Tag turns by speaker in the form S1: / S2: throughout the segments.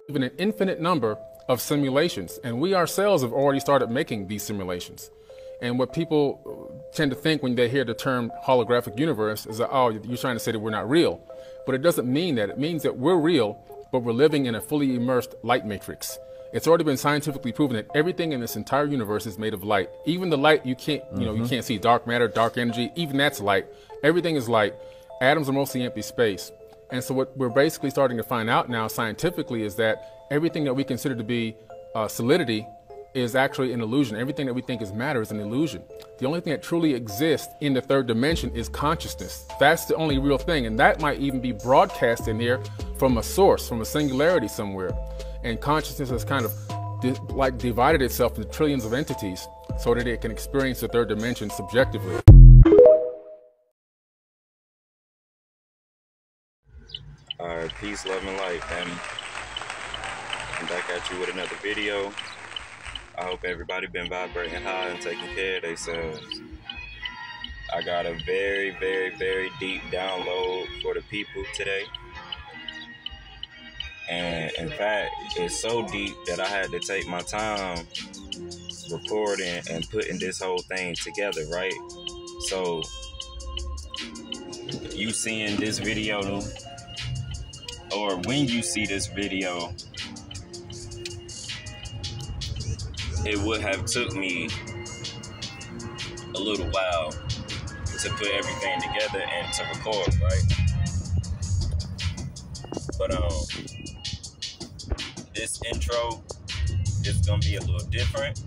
S1: in an infinite number of simulations, and we ourselves have already started making these simulations. And what people tend to think when they hear the term holographic universe is that, oh, you're trying to say that we're not real. But it doesn't mean that. It means that we're real, but we're living in a fully immersed light matrix. It's already been scientifically proven that everything in this entire universe is made of light. Even the light you can't, you can't see, dark matter, dark energy, even that's light. Everything is light. Atoms are mostly empty space. And so what we're basically starting to find out now scientifically is that everything that we consider to be solidity is actually an illusion. Everything that we think is matter is an illusion. The only thing that truly exists in the third dimension is consciousness. That's the only real thing. And that might even be broadcast in here from a source, from a singularity somewhere. And consciousness has kind of divided itself into trillions of entities so that it can experience the third dimension subjectively.
S2: All right, peace, love, and light, family. I'm back at you with another video. I hope everybody been vibrating high and taking care of themselves. I got a very, very, very deep download for the people today. And in fact, it's so deep that I had to take my time recording and putting this whole thing together, right? So, you seeing this video, or when you see this video, it would have took me a little while to put everything together and to record, right? But this intro is gonna be a little different.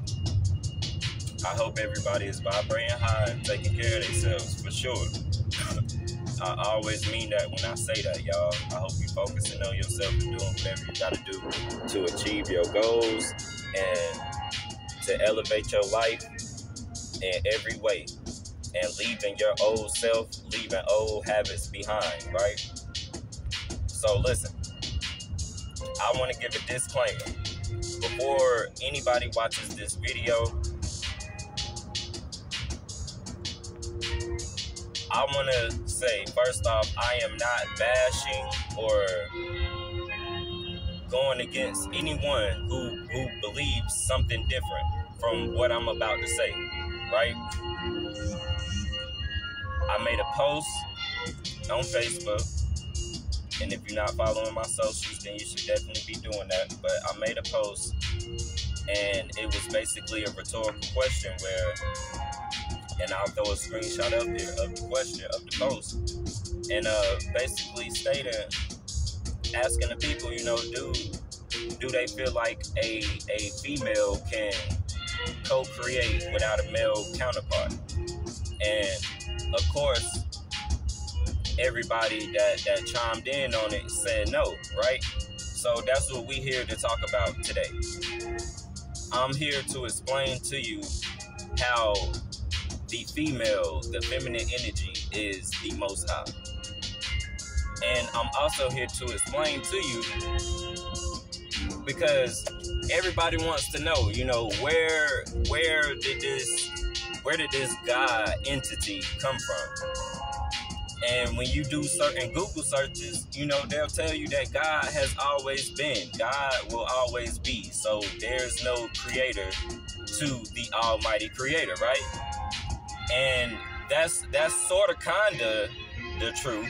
S2: I hope everybody is vibrating high and taking care of themselves for sure. I always mean that when I say that, y'all. I hope you're focusing on yourself and doing whatever you gotta do to achieve your goals and to elevate your life in every way, and leaving your old self, leaving old habits behind, right? So listen, I want to give a disclaimer. Before anybody watches this video, I want to say, first off, I am not bashing or going against anyone who believes something different from what I'm about to say, right? I made a post on Facebook, and if you're not following my socials, then you should definitely be doing that. But I made a post, and it was basically a rhetorical question where, and I'll throw a screenshot up here of the question of the post, and basically stating, asking the people, do they feel like a female can co-create without a male counterpart? And of course, everybody that chimed in on it said no, right? So that's what we're here to talk about today. I'm here to explain to you how the female, the feminine energy is the most high. And I'm also here to explain to you, because everybody wants to know, where did this God entity come from? And when you do certain Google searches, they'll tell you that God has always been. God will always be. So there's no creator to the Almighty Creator, right? And that's sort of kinda the truth.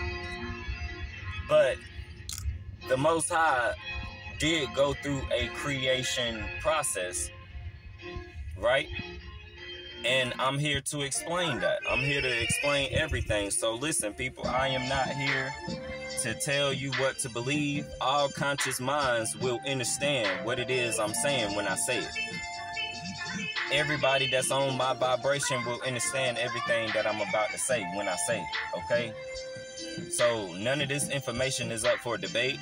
S2: But the Most High did go through a creation process, right? And I'm here to explain that. I'm here to explain everything. So listen, people, I am not here to tell you what to believe. All conscious minds will understand what it is I'm saying when I say it. Everybody that's on my vibration will understand everything that I'm about to say when I say it, okay? So none of this information is up for debate.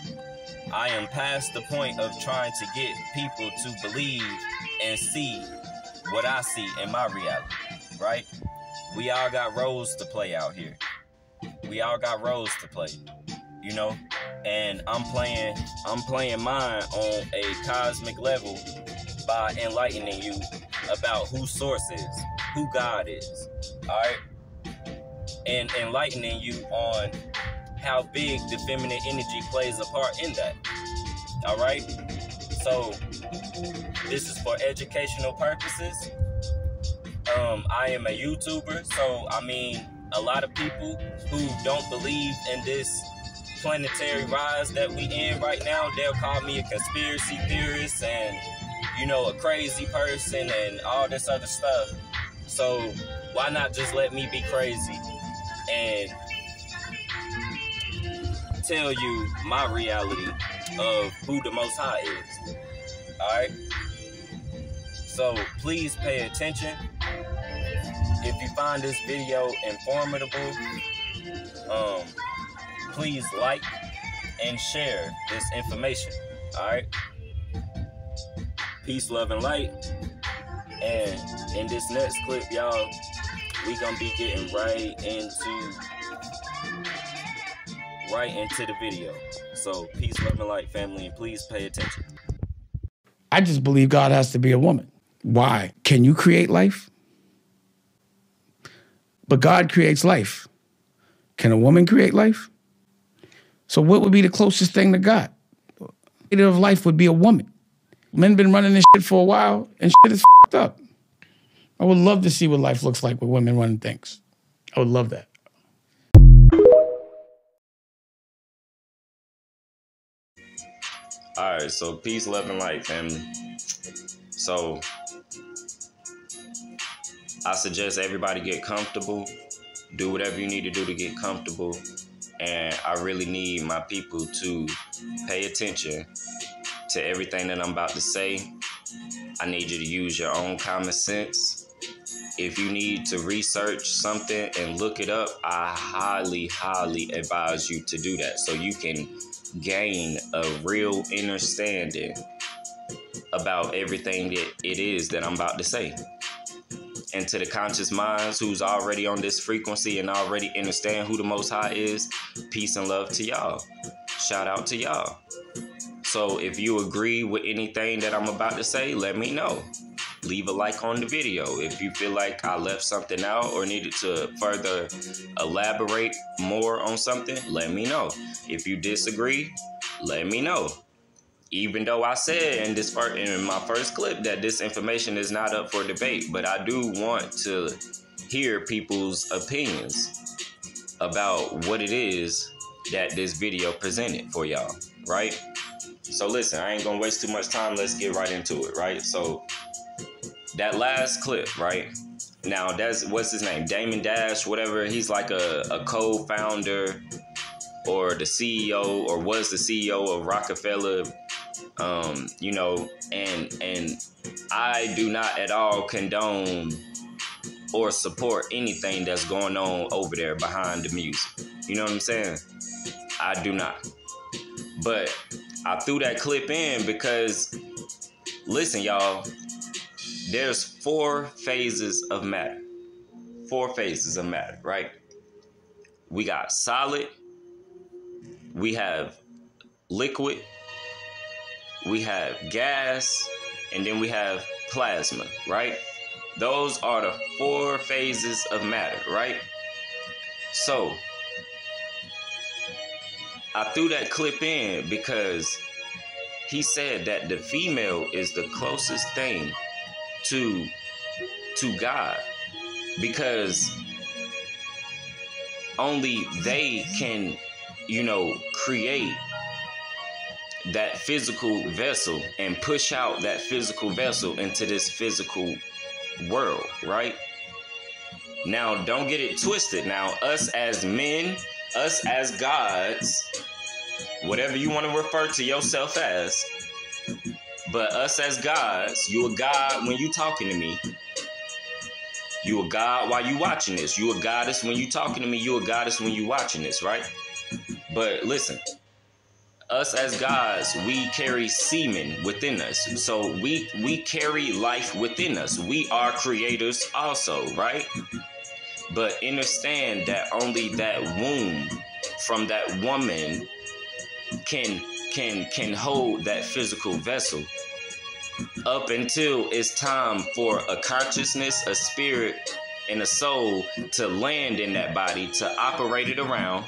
S2: I am past the point of trying to get people to believe and see what I see in my reality, right? We all got roles to play out here. We all got roles to play, and I'm playing mine on a cosmic level by enlightening you about who Source is, who God is, all right? And enlightening you on how big the feminine energy plays a part in that, all right? So this is for educational purposes. I am a YouTuber, so I mean, a lot of people who don't believe in this planetary rise that we in right now, they'll call me a conspiracy theorist and, you know, a crazy person and all this other stuff. So why not just let me be crazy and tell you my reality of who the Most High is? All right. So please pay attention. If you find this video informative, please like and share this information. All right. Peace, love, and light. And in this next clip, y'all, we gonna be getting right into the video. So peace, love, and light, family, and please pay attention.
S3: I just believe God has to be a woman. Why? Can you create life? But God creates life. Can a woman create life? So what would be the closest thing to God? The creator of life would be a woman. Men been running this shit for a while, and shit is fucked up. I would love to see what life looks like with women running things. I would love that.
S2: All right, so peace, love, and light, family. So I suggest everybody get comfortable. Do whatever you need to do to get comfortable. And I really need my people to pay attention to everything that I'm about to say. I need you to use your own common sense. If you need to research something and look it up, I highly, highly advise you to do that so you can gain a real understanding about everything that it is that I'm about to say. And to the conscious minds who's already on this frequency and already understand who the Most High is, peace and love to y'all. Shout out to y'all. So if you agree with anything that I'm about to say, let me know. Leave a like on the video. If you feel like I left something out or needed to further elaborate more on something, let me know. If you disagree, let me know. Even though I said in my first clip that this information is not up for debate, but I do want to hear people's opinions about what it is that this video presented for y'all, right? So listen, I ain't gonna waste too much time. Let's get right into it, right? So that last clip, right? Now that's, what's his name? Damon Dash, whatever. He's like a co-founder or the CEO, or was the CEO of Rockefeller, you know, and I do not at all condone or support anything that's going on over there behind the music. You know what I'm saying? I do not. But I threw that clip in because, listen, y'all, there's 4 phases of matter. 4 phases of matter, right? We got solid, we have liquid, we have gas, and then we have plasma, right? Those are the 4 phases of matter, right? So I threw that clip in because he said that the female is the closest thing to God, because only they can, you know, create that physical vessel and push out that physical vessel into this physical world, right? Now, don't get it twisted. Now, us as men, us as gods, whatever you want to refer to yourself as, but us as gods, you a god when you talking to me. You a god while you watching this. You a goddess when you talking to me. You a goddess when you watching this, right? But listen, us as gods, we carry semen within us. So we carry life within us. We are creators also, right? But understand that only that womb from that woman can hold that physical vessel up until it's time for a consciousness, a spirit, and a soul to land in that body, to operate it around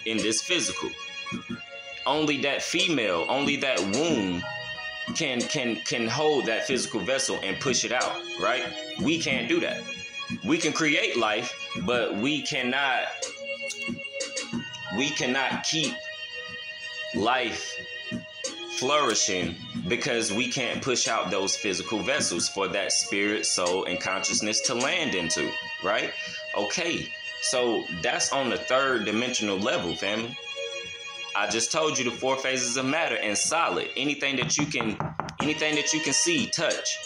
S2: in this physical. Only that female, only that womb can hold that physical vessel and push it out, right? We can't do that. We can create life, but we cannot keep life flourishing because we can't push out those physical vessels for that spirit, soul, and consciousness to land into, right? Okay, so that's on the third dimensional level, family. I just told you the 4 phases of matter and solid. Anything that you can see, touch,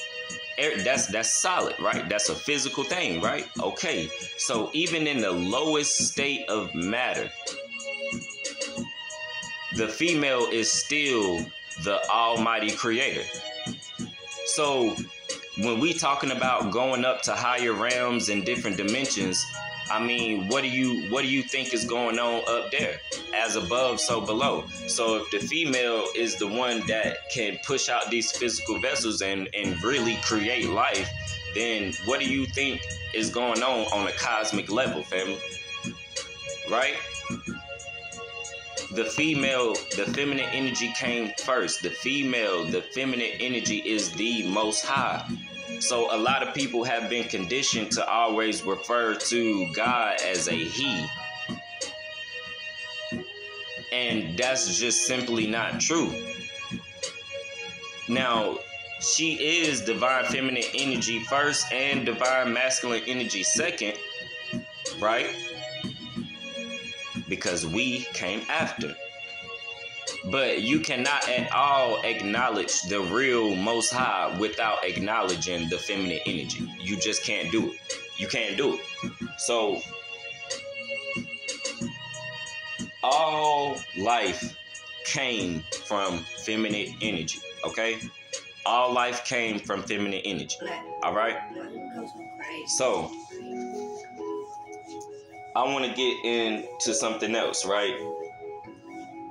S2: that's solid, right? That's a physical thing, right? Okay, so even in the lowest state of matter, the female is still the almighty creator. So when we talking about going up to higher realms and different dimensions, I mean, what do you think is going on up there? As above, so below. So if the female is the one that can push out these physical vessels and really create life, then what do you think is going on a cosmic level, family? Right? The female, the feminine energy came first. The feminine energy is the most high. So a lot of people have been conditioned to always refer to God as a he. And that's just simply not true. Now, she is divine feminine energy first and divine masculine energy second, right? Because we came after. But you cannot at all acknowledge the real Most High without acknowledging the feminine energy. You just can't do it. You can't do it. So, all life came from feminine energy, okay? All life came from feminine energy, all right? So, I want to get into something else, right?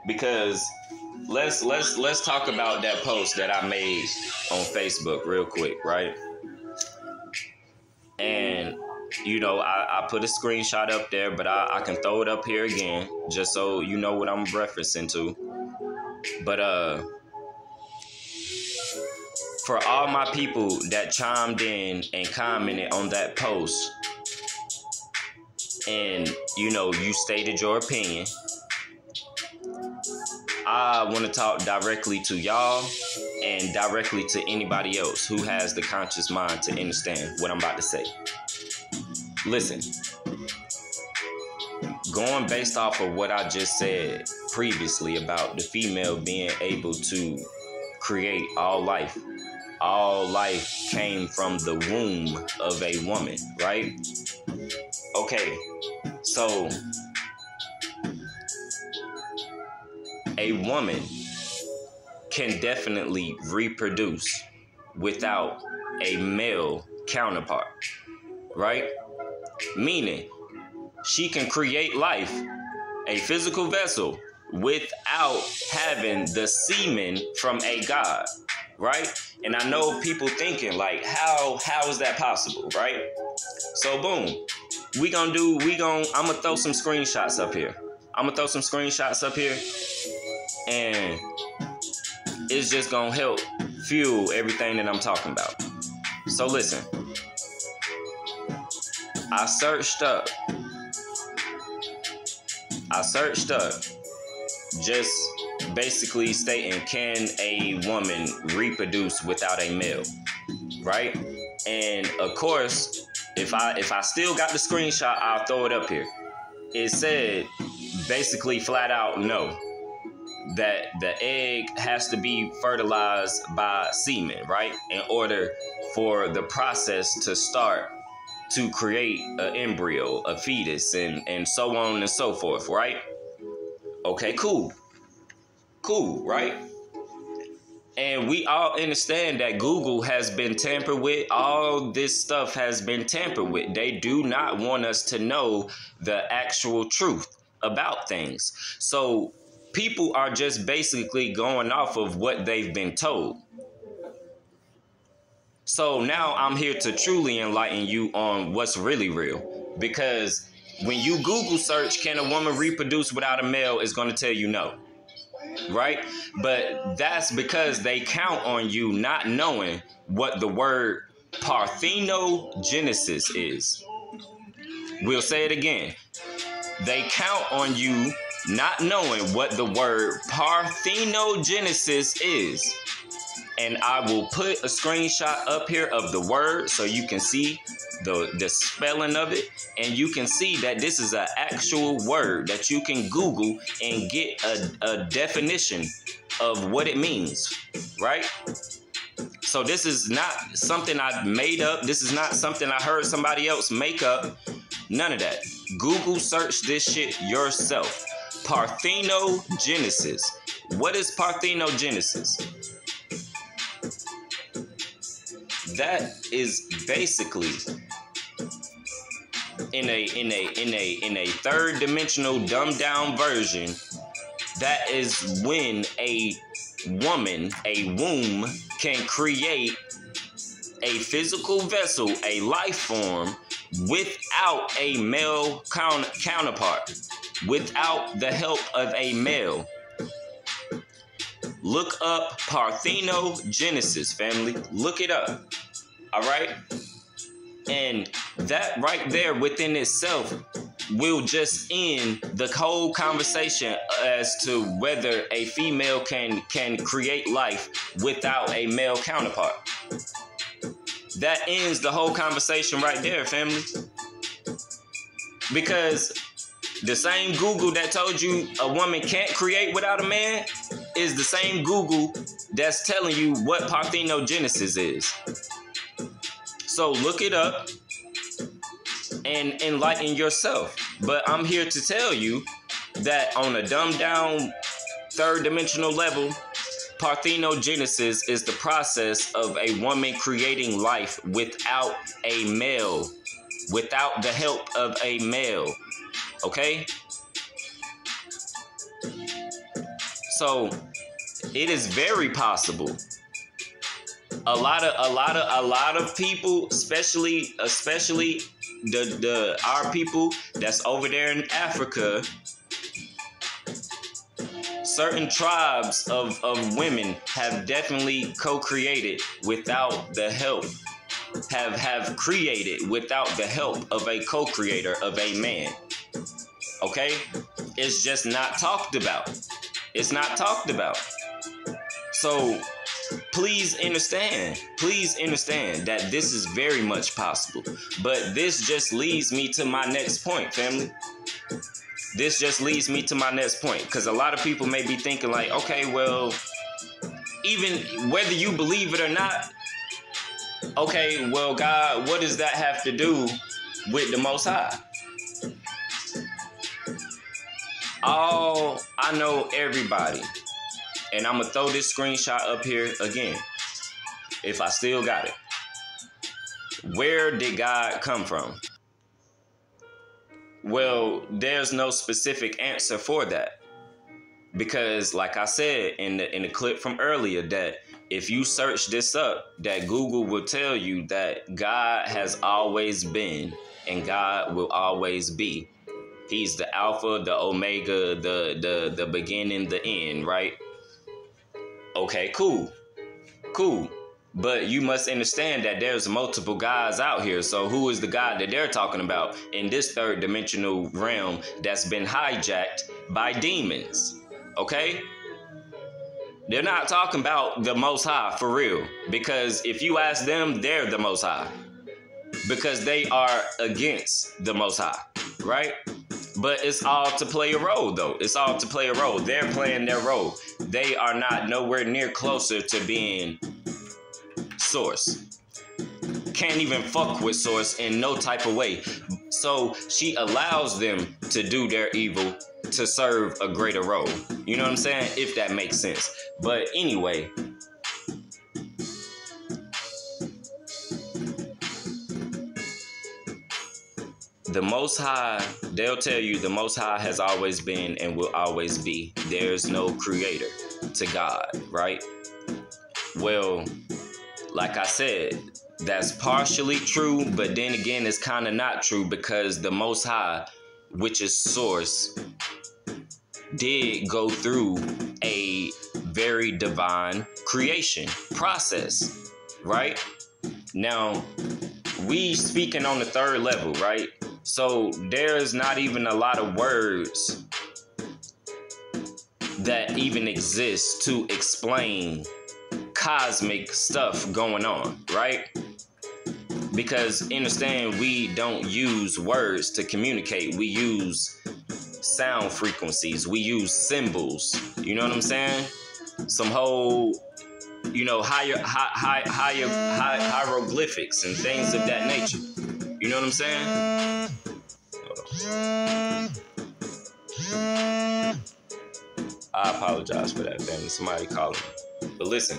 S2: Because let's talk about that post that I made on Facebook real quick, right? And you know, I put a screenshot up there, but I can throw it up here again just so you know what I'm referencing to. But for all my people that chimed in and commented on that post, and you know, you stated your opinion, I want to talk directly to y'all and directly to anybody else who has the conscious mind to understand what I'm about to say. Listen, going based off of what I just said previously about the female being able to create all life. All life came from the womb of a woman, right? Okay, so a woman can definitely reproduce without a male counterpart, right? Meaning, she can create life, a physical vessel, without having the semen from a god, right? And I know people thinking like, how is that possible, right? So boom, I'm gonna throw some screenshots up here. And it's just gonna help fuel everything that I'm talking about. So listen, I searched up just basically stating, can a woman reproduce without a male, right? And of course, if I still got the screenshot, I'll throw it up here. It said basically flat out no, that the egg has to be fertilized by semen, right? In order for the process to start to create an embryo, a fetus, and so on and so forth, right? Okay, cool, right? And we all understand that Google has been tampered with. All this stuff has been tampered with. They do not want us to know the actual truth about things. So people are just basically going off of what they've been told. So now I'm here to truly enlighten you on what's really real. Because when you Google search, can a woman reproduce without a male, it's going to tell you no. right? But that's because they count on you not knowing what the word parthenogenesis is. We'll say it again. They count on you not knowing what the word parthenogenesis is. And I will put a screenshot up here of the word so you can see the spelling of it. And you can see that this is an actual word that you can Google and get a definition of what it means, right? So this is not something I made up. This is not something I heard somebody else make up. None of that. Google search this shit yourself. Parthenogenesis. What is parthenogenesis? That is basically in a third dimensional dumbed down version. That is when a woman, a womb, can create a physical vessel, a life form, without a male counterpart, without the help of a male. Look up parthenogenesis, family. Look it up. All right? And that right there within itself will just end the whole conversation as to whether a female can create life without a male counterpart. That ends the whole conversation right there, family. Because the same Google that told you a woman can't create without a man is the same Google that's telling you what parthenogenesis is. So look it up and enlighten yourself. But I'm here to tell you that on a dumbed down third dimensional level, parthenogenesis is the process of a woman creating life without a male, without the help of a male. Okay? So it is very possible. A lot of people, especially our people that's over there in Africa, certain tribes of women have definitely co-created without the help, have created without the help of a co-creator, of a man. Okay? It's just not talked about. It's not talked about. So please understand that this is very much possible. But this just leads me to my next point, family. This just leads me to my next point, because a lot of people may be thinking like, okay, well, even whether you believe it or not, okay, well, God, what does that have to do with the Most High? All I know, everybody, and I'm going to throw this screenshot up here again, if I still got it. Where did God come from? Well, there's no specific answer for that. Because like I said in the clip from earlier, that if you search this up, that Google will tell you that God has always been and God will always be. He's the Alpha, the Omega, the beginning, the end, right? Okay, cool. But you must understand that there's multiple gods out here. So who is the God that they're talking about in this third dimensional realm that's been hijacked by demons? Okay? They're not talking about the Most High for real. Because if you ask them, they're the Most High. Because they are against the Most High, right? But it's all to play a role, though. It's all to play a role. They're playing their role. They are not nowhere near closer to being Source. Can't even fuck with Source in no type of way. So she allows them to do their evil to serve a greater role. You know what I'm saying? If that makes sense. But anyway, the Most High, they'll tell you the Most High has always been and will always be. There's no creator to God, right? Well, like I said, that's partially true, but then again, it's kind of not true, because the Most High, which is Source, did go through a very divine creation process, right? Now, we speaking on the third level, right? So there's not even a lot of words that even exist to explain cosmic stuff going on, right? Because understand, we don't use words to communicate. We use sound frequencies. We use symbols. You know what I'm saying? Some whole, hieroglyphics and things of that nature. You know what I'm saying? I apologize for that, family. Somebody calling me. But listen.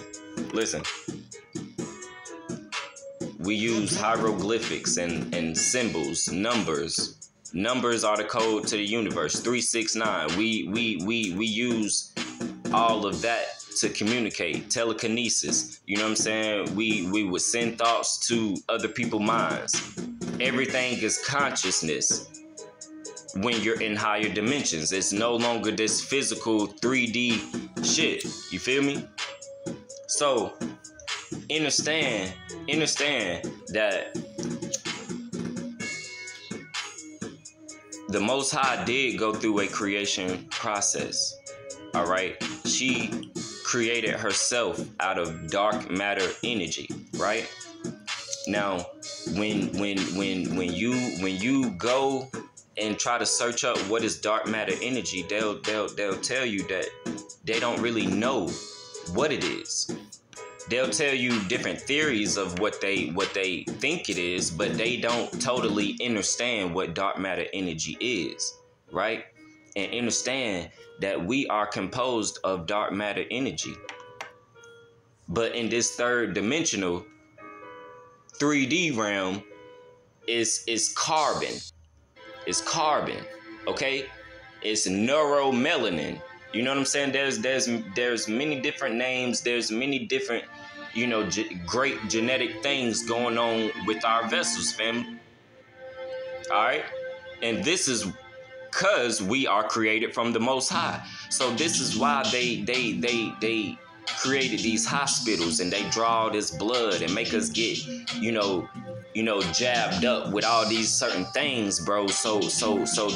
S2: We use hieroglyphics and symbols, numbers. Numbers are the code to the universe. 369. We use all of that to communicate. Telekinesis. You know what I'm saying? We would send thoughts to other people's minds. Everything is consciousness when you're in higher dimensions. It's no longer this physical 3D shit. You feel me? So understand that the Most High did go through a creation process. All right, she created herself out of dark matter energy. Right now, when you go and try to search up what is dark matter energy, they'll tell you that they don't really know what it is. They'll tell you different theories of what they think it is, but they don't totally understand what dark matter energy is, right? And understand that we are composed of dark matter energy. But in this third dimensional 3D realm is carbon. It's carbon, okay? It's neuromelanin. You know what I'm saying? There's many different names. There's many different, great genetic things going on with our vessels, family. All right? And this is because we are created from the Most High. So this is why they created these hospitals, and they draw this blood and make us get, jabbed up with all these certain things, bro. So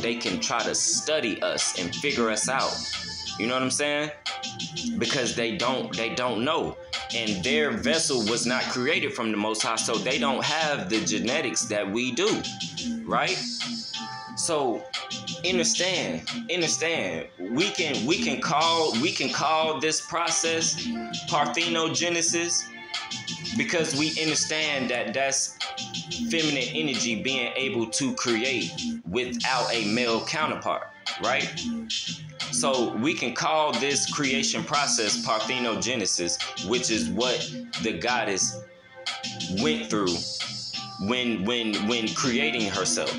S2: they can try to study us and figure us out. You know what I'm saying? Because they don't know. And their vessel was not created from the Most High, so they don't have the genetics that we do, right? So understand. We can call this process parthenogenesis, because we understand that that's feminine energy being able to create without a male counterpart, right? So we can call this creation process parthenogenesis, which is what the goddess went through when creating herself.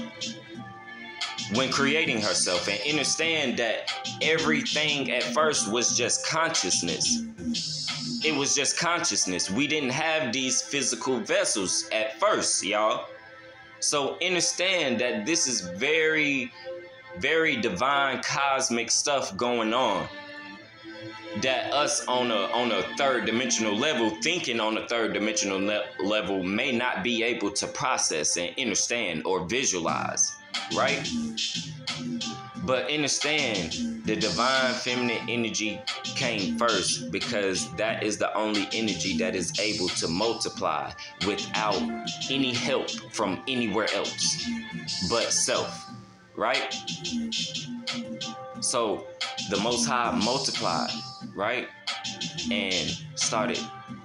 S2: When creating herself, and understand that everything at first was just consciousness. It was just consciousness. We didn't have these physical vessels at first, y'all. So understand that this is very, very divine cosmic stuff going on, that us on a third dimensional level, thinking on a third dimensional level, may not be able to process and understand or visualize, right? But understand, the divine feminine energy came first, because that is the only energy that is able to multiply without any help from anywhere else but self, right? So the Most High multiplied, right? And started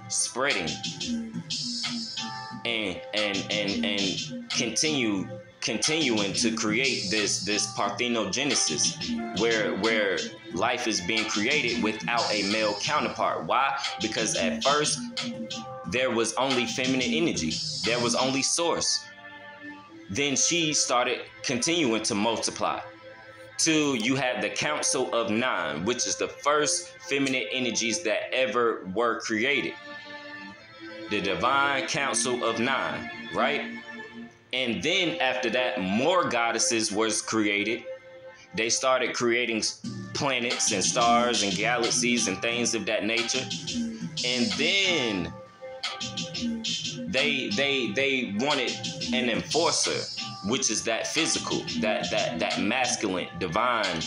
S2: spreading and continuing to create this parthenogenesis, where life is being created without a male counterpart. Why? Because at first there was only feminine energy. There was only source. Then she started continuing to multiply till you had the Council of Nine, which is the first feminine energies that ever were created. The Divine Council of Nine, right? And then after that, more goddesses was created They started creating planets and stars and galaxies and things of that nature. And then they wanted an enforcer, which is that physical, that masculine, divine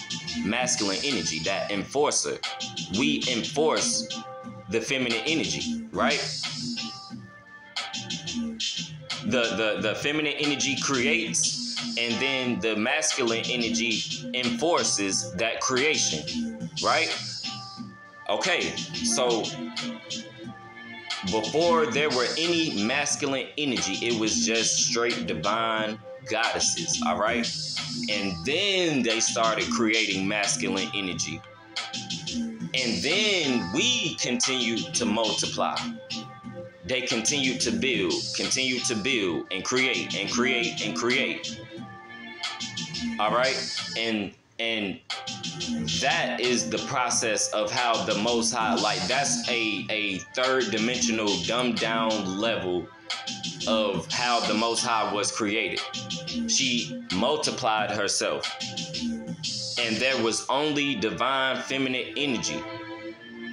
S2: masculine energy, that enforcer. We enforce the feminine energy, right? The feminine energy creates, and then the masculine energy enforces that creation, right? Okay, so before there were any masculine energy, it was just straight divine goddesses, all right? And then they started creating masculine energy. And then we continued to multiply. They continued to build, and create, and create, and create. All right? And that is the process of how the Most High, like, that's a third dimensional, dumbed down level of how the Most High was created. She multiplied herself. And there was only divine feminine energy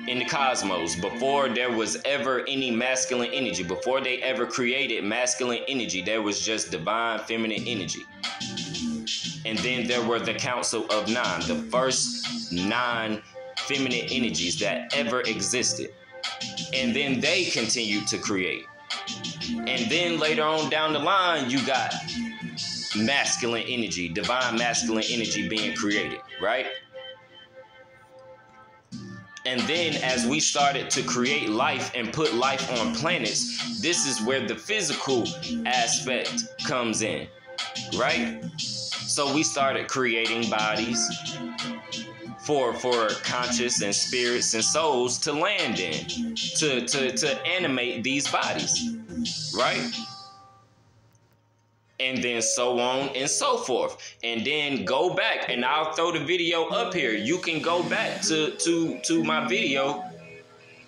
S2: in the cosmos before there was ever any masculine energy. Before they ever created masculine energy, there was just divine feminine energy. And then there were the Council of Nine, the first 9 feminine energies that ever existed. And then they continued to create. And then later on down the line, you got masculine energy, divine masculine energy being created, right? And then as we started to create life and put life on planets, this is where the physical aspect comes in, right? So we started creating bodies for conscious and spirits and souls to land in, to animate these bodies, right? And then so on and so forth. And then go back, and I'll throw the video up here. You can go back to my video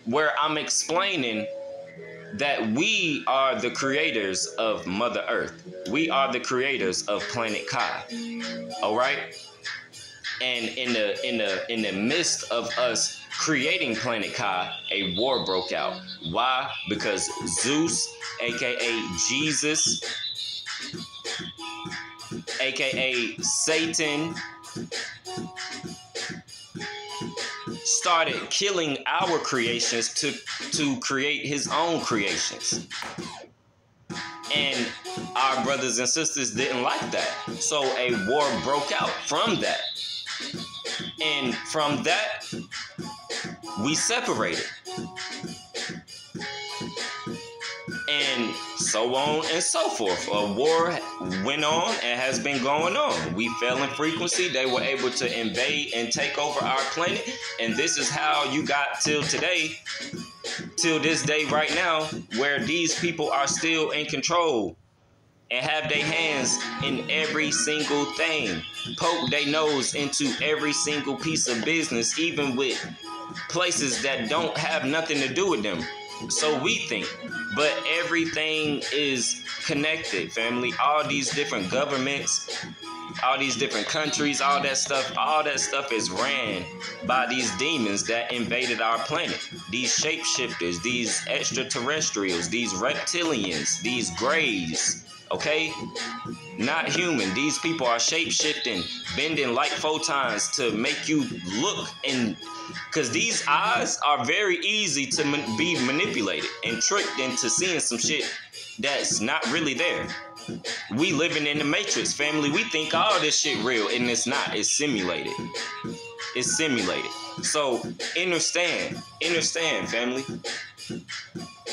S2: where I'm explaining that we are the creators of Mother Earth. We are the creators of Planet Kai. All right? And in the midst of us creating Planet Kai, a war broke out. Why? Because Zeus, aka Jesus, aka Satan, started killing our creations to create his own creations. And our brothers and sisters didn't like that. So a war broke out from that. And from that, we separated. And so on and so forth. A war went on and has been going on. We fell in frequency. They were able to invade and take over our planet. And this is how you got till today, till this day right now, where these people are still in control and have their hands in every single thing, poke their nose into every single piece of business, even with places that don't have nothing to do with them. So we think, but everything is connected, family. All these different governments, all these different countries, all that stuff is ran by these demons that invaded our planet. These shapeshifters, these extraterrestrials, these reptilians, these grays, okay? Not human. These people are shape-shifting, bending like photons to make you look, and because these eyes are very easy to be manipulated and tricked into seeing some shit that's not really there. We living in the Matrix, family. We think all this shit real, and it's not. It's simulated. It's simulated. So understand, family.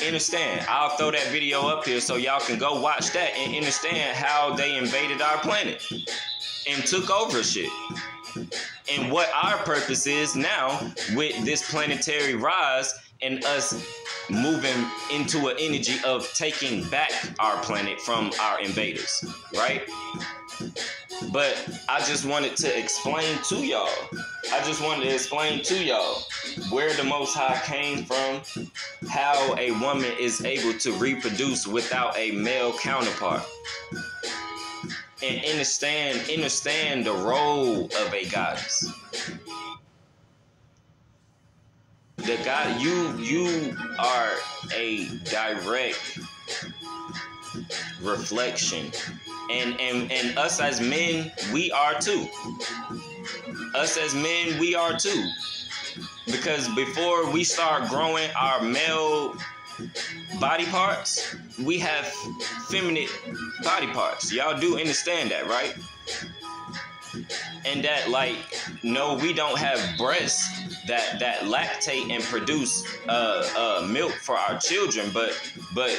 S2: Understand. I'll throw that video up here so y'all can go watch that and understand how they invaded our planet and took over shit. And what our purpose is now with this planetary rise and us moving into an energy of taking back our planet from our invaders, right? But I just wanted to explain to y'all. Where the Most High came from, how a woman is able to reproduce without a male counterpart. and understand the role of a goddess. The God, you are a direct reflection, and us as men, we are too. Us as men, we are too. Because before we start growing our male body parts, we have feminine body parts. Y'all do understand that, right? And that, like, no, we don't have breasts that lactate and produce milk for our children, but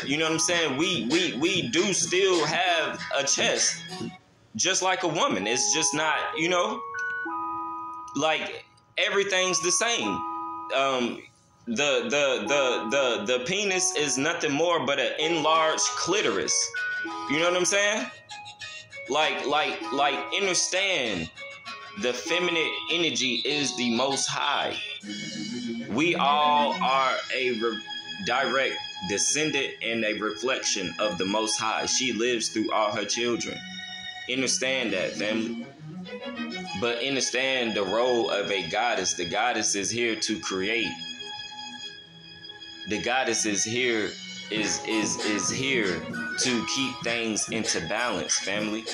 S2: you know what I'm saying? We do still have a chest, just like a woman. It's just not, you know, like everything's the same. The penis is nothing more but an enlarged clitoris. You know what I'm saying? Like understand, the feminine energy is the most high. We all are a direct descendant and a reflection of the most high. She lives through all her children. Understand that, family. But understand the role of a goddess. The goddess is here to create. The goddess is here is here to keep things into balance, family.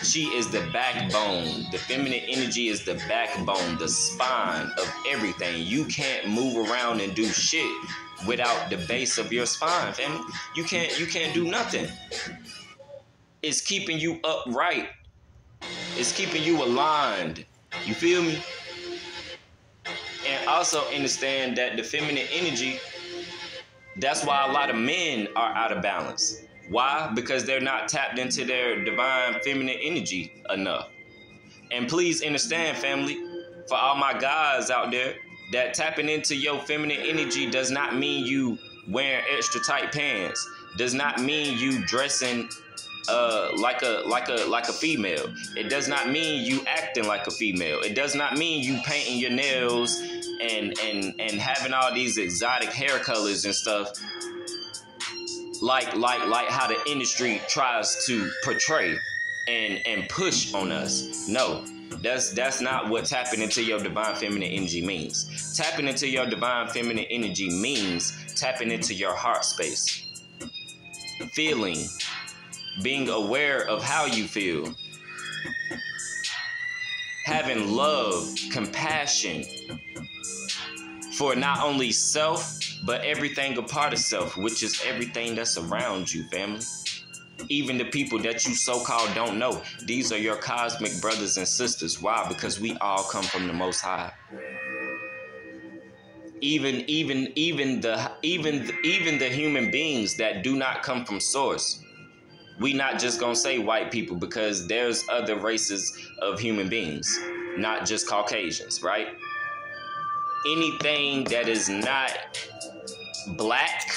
S2: She is the backbone. The feminine energy is the backbone, the spine of everything. You can't move around and do shit without the base of your spine, family. You can't do nothing. It's keeping you upright. It's keeping you aligned. You feel me? And also understand that the feminine energy, that's why a lot of men are out of balance. Why? Because they're not tapped into their divine feminine energy enough. And please understand, family, for all my guys out there, that tapping into your feminine energy does not mean you wearing extra tight pants. Does not mean you dressing like a female. It does not mean you acting like a female. It does not mean you painting your nails and having all these exotic hair colors and stuff. Like how the industry tries to portray and push on us. No, that's not what tapping into your divine feminine energy means. Tapping into your divine feminine energy means tapping into your heart space, feeling, being aware of how you feel, having love, compassion for not only self, but everything a part of self, which is everything that's around you, family. Even the people that you so-called don't know. These are your cosmic brothers and sisters. Why? Because we all come from the Most High. Even the human beings that do not come from Source. We not just gonna say white people, because there's other races of human beings, not just Caucasians, right? Anything that is not Black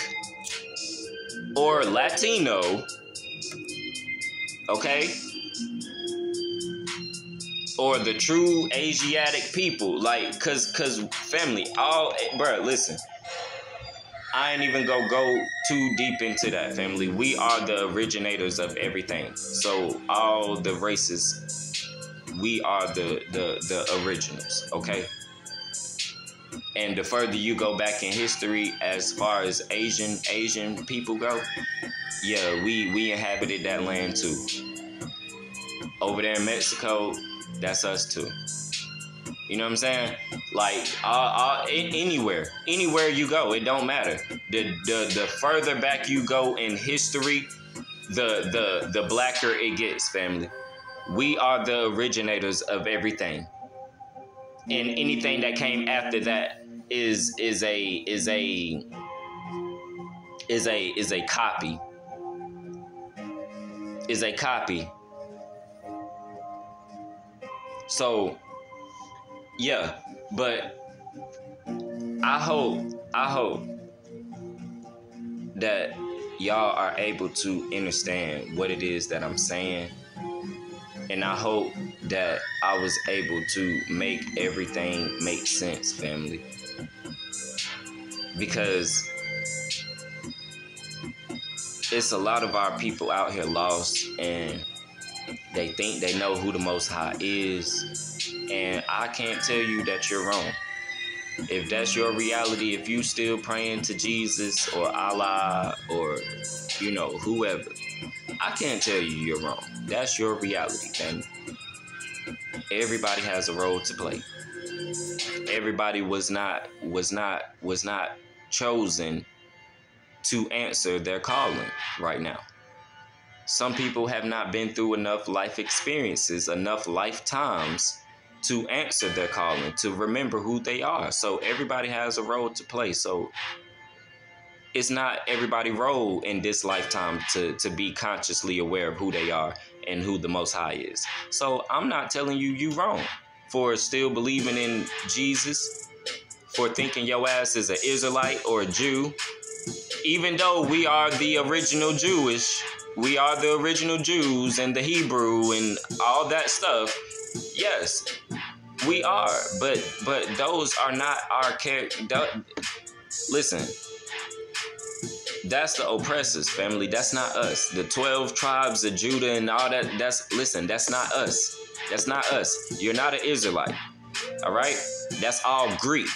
S2: or Latino, okay, or the true Asiatic people, like, cause family, bruh, listen, I ain't even gonna go too deep into that, family. We are the originators of everything. So all the races, we are the originals, okay? And the further you go back in history, as far as Asian people go, yeah, we inhabited that land too. Over there in Mexico, that's us too. You know what I'm saying? Like anywhere you go, it don't matter. The further back you go in history, the blacker it gets, family. We are the originators of everything, and anything that came after that is a copy. Is a copy. So yeah, but I hope that y'all are able to understand what it is that I'm saying. And I hope that I was able to make everything make sense, family. Because it's a lot of our people out here lost, and they think they know who the Most High is, and I can't tell you that you're wrong. If that's your reality, if you still praying to Jesus or Allah or, you know, whoever, I can't tell you you're wrong. That's your reality, family. Everybody has a role to play. Everybody was not chosen to answer their calling right now. Some people have not been through enough life experiences, enough lifetimes to answer their calling, to remember who they are. So everybody has a role to play. So it's not everybody's role in this lifetime to be consciously aware of who they are and who the Most High is. So I'm not telling you you wrong for still believing in Jesus, for thinking your ass is an Israelite or a Jew. Even though we are the original Jewish, we are the original Jews and the Hebrew and all that stuff. Yes, we are, but those are not our character. Listen, that's the oppressors, family. That's not us. The 12 tribes of Judah and all that. That's not us. That's not us. You're not an Israelite. All right? That's all Greek.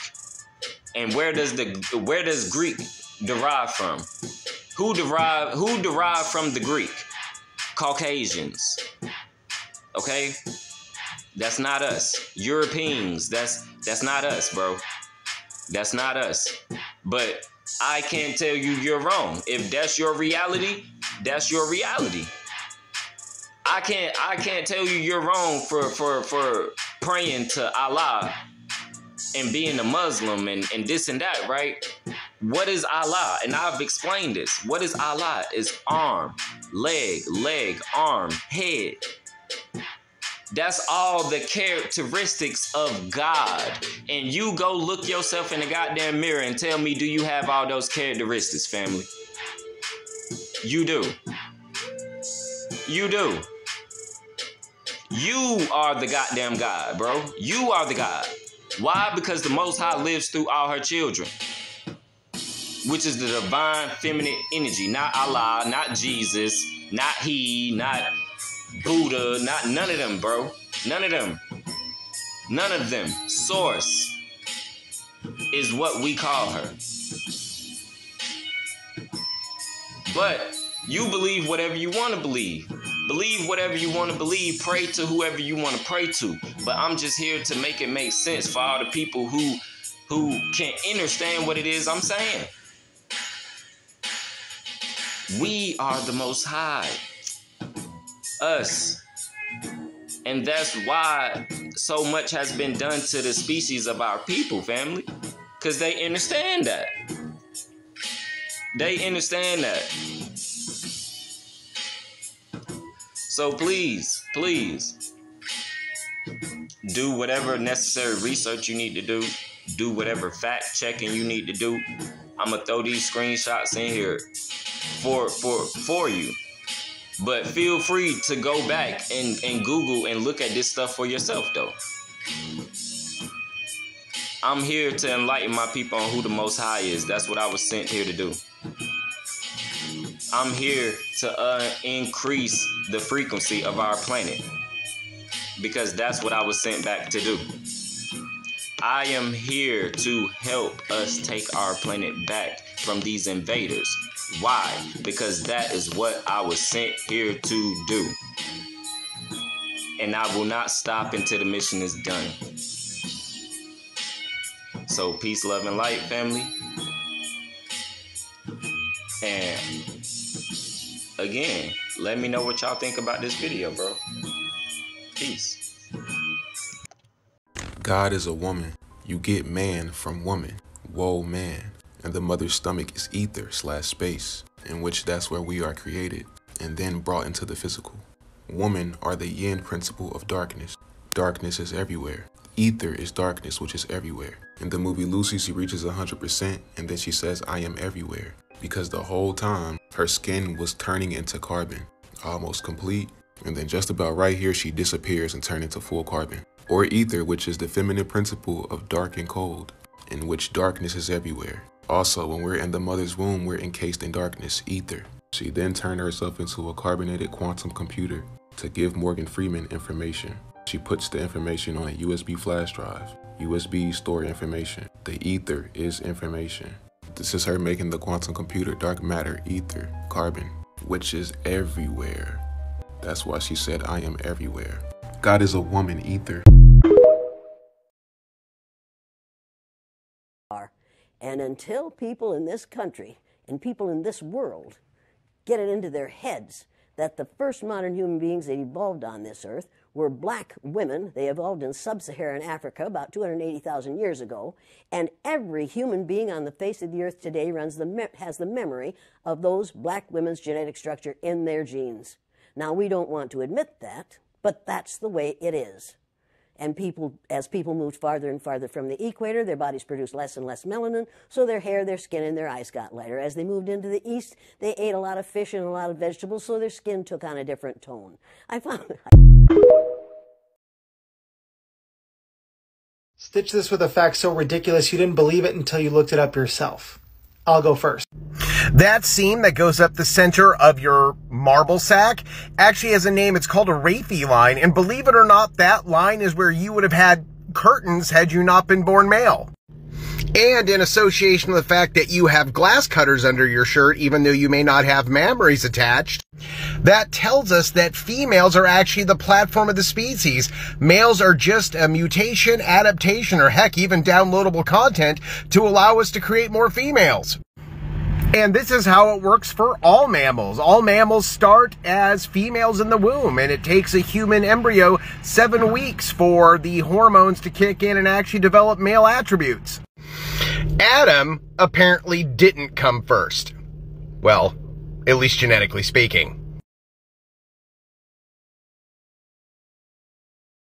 S2: And where does Greek derive from? Who derived from the Greek? Caucasians. Okay? That's not us. Europeans. That's not us, bro. That's not us. But I can't tell you you're wrong. If that's your reality, that's your reality. I can't tell you you're wrong for praying to Allah and being a Muslim and this and that, right? What is Allah? And I've explained this. What is Allah? Is arm, leg, arm, head. That's all the characteristics of God. And you go look yourself in the goddamn mirror and tell me, do you have all those characteristics, family? You do. You do. You are the goddamn God, bro. You are the God. Why? Because the Most High lives through all her children, which is the divine feminine energy. Not Allah, not Jesus, not He, not Buddha, not none of them, bro. None of them. None of them. Source is what we call her. But you believe whatever you want to believe. Believe whatever you want to believe. Pray to whoever you want to pray to. But I'm just here to make it make sense for all the people who can't understand what it is I'm saying. We are the Most High. Us. And that's why so much has been done to the species of our people, family. Because they understand that. They understand that. So please, do whatever necessary research you need to do. Do whatever fact checking you need to do. I'm going to throw these screenshots in here for you. But feel free to go back and Google and look at this stuff for yourself, though. I'm here to enlighten my people on who the Most High is. That's what I was sent here to do. I'm here to increase the frequency of our planet, because that's what I was sent back to do. I am here to help us take our planet back from these invaders. Why? Because that is what I was sent here to do. And I will not stop until the mission is done. So peace, love, and light, family. And again, let me know what y'all think about this video, bro. Peace.
S4: God is a woman. You get man from woman. Whoa, man. And the mother's stomach is ether/space, in which that's where we are created and then brought into the physical. Women are the yin principle of darkness. Darkness is everywhere. Ether is darkness, which is everywhere. In the movie Lucy, she reaches 100% and then she says, I am everywhere. Because the whole time, her skin was turning into carbon, almost complete. And then just about right here, she disappears and turns into full carbon. Or ether, which is the feminine principle of dark and cold, in which darkness is everywhere. Also, when we're in the mother's womb, we're encased in darkness, ether. She then turned herself into a carbonated quantum computer to give Morgan Freeman information. She puts the information on a USB flash drive. USB store information. The ether is information. This is her making the quantum computer dark matter, ether, carbon, which is everywhere. That's why she said, I am everywhere. God is a woman, ether.
S5: And until people in this country and people in this world get it into their heads that the first modern human beings that evolved on this earth were black women. They evolved in sub-Saharan Africa about 280,000 years ago, and every human being on the face of the earth today has the memory of those black women's genetic structure in their genes. Now, we don't want to admit that, but that's the way it is. And as people moved farther and farther from the equator, their bodies produced less and less melanin, so their hair, their skin, and their eyes got lighter. As they moved into the east, they ate a lot of fish and a lot of vegetables, so their skin took on a different tone. I found
S6: Stitch this with a fact so ridiculous you didn't believe it until you looked it up yourself. I'll go first.
S7: That seam that goes up the center of your marble sack actually has a name. It's called a Rafie line. And believe it or not, that line is where you would have had curtains had you not been born male. And in association with the fact that you have glass cutters under your shirt, even though you may not have mammaries attached, that tells us that females are actually the platform of the species. Males are just a mutation, adaptation, or heck, even downloadable content to allow us to create more females. And this is how it works for all mammals. All mammals start as females in the womb, and it takes a human embryo 7 weeks for the hormones to kick in and actually develop male attributes. Adam apparently didn't come first. Well, at least genetically speaking.